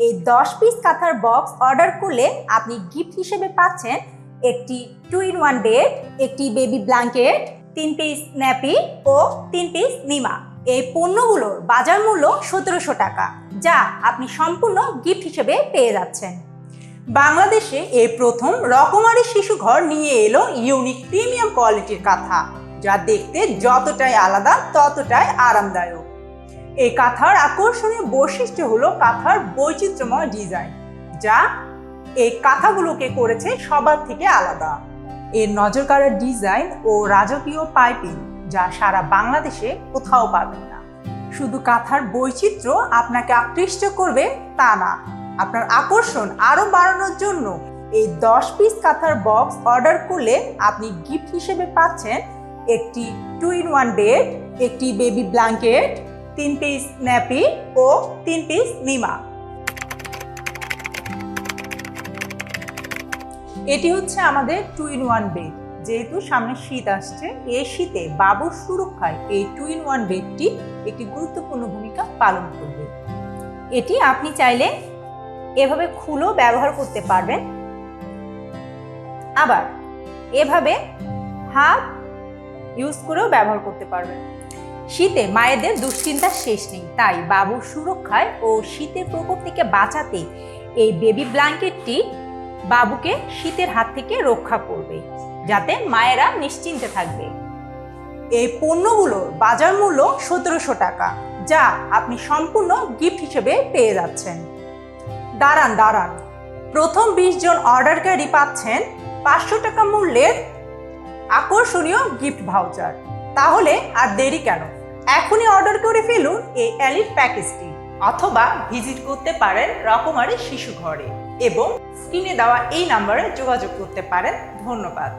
এই 10 পিস কাঁথার box order করলে আপনি গিফট হিসেবে পাচ্ছেন একটি 2-in-1 বেড, একটি বেবি ব্ল্যাঙ্কেট, 3 পিস ন্যাপি ও 3 পিস নিমা। এই পণ্যগুলোর বাজার মূল্য 1700 টাকা, যা আপনি সম্পূর্ণ গিফট হিসেবে পেয়ে যাচ্ছেন। বাংলাদেশে এই প্রথম রকমারি শিশু ঘর নিয়ে এলো ইউনিক প্রিমিয়াম কোয়ালিটির কাঁথা, যা দেখতে যতটাই আলাদা ততটাই আরামদায়ক। এই কাঁথার আকর্ষণীয় বৈশিষ্ট্য হলো কাঁথার বৈচিত্র্যময় ডিজাইন, যা এই কাঁথাগুলোকে করেছে সবার থেকে আলাদা। এর নজরকাড়া ডিজাইন ও রাজকীয় পাইপিং, যা সারা বাংলাদেশে কোথাও পাবেন না। শুধু কাঁথার বৈচিত্র্য আপনাকে আকৃষ্ট করবে তা না, আপনার আকর্ষণ আরো বাড়ানোর জন্য এই 10 পিস কাঁথার বক্স অর্ডার করলে আপনি গিফট হিসেবে পাচ্ছেন একটি 2-in-1 বেড, একটি বেবি ব্ল্যাঙ্কেট, 3 পিস ন্যাপি ও 3 পিস নিমা। এটি হচ্ছে আমাদের 2-in-1 বেড। যেহেতু সামনে শীত আসছে, এই শীতে বাবুর সুরক্ষায় এই 2-in-1 বেডটি একটি গুরুত্বপূর্ণ ভূমিকা পালন করবে। এটি আপনি চাইলে এভাবে খুলেও ব্যবহার করতে পারবেন, আবার এভাবে হাফ ইউজ করেও ব্যবহার করতে পারবেন। শীতে মায়েদের দুশ্চিন্তার শেষ নেই, তাই বাবুর সুরক্ষায় ও শীতের প্রকোপ থেকে বাঁচাতে এই বেবি ব্ল্যাঙ্কেটটি বাবুকে শীতের হাত থেকে রক্ষা করবে, যাতে মায়েরা নিশ্চিন্তে থাকবে। এই পণ্যগুলোর বাজার মূল্য 1700 টাকা, যা আপনি সম্পূর্ণ গিফট হিসেবে পেয়ে যাচ্ছেন। দাঁড়ান, প্রথম 20 জন অর্ডারকারী পাচ্ছেন 500 টাকা মূল্যের আকর্ষণীয় গিফট ভাউচার। তাহলে আর দেরি কেন, এখনই অর্ডার করে ফেলুন এই এলিট প্যাকেজটি, অথবা ভিজিট করতে পারেন রকমারি শিশু ঘরে এবং স্ক্রিনে দেওয়া এই নাম্বারে যোগাযোগ করতে পারেন। ধন্যবাদ।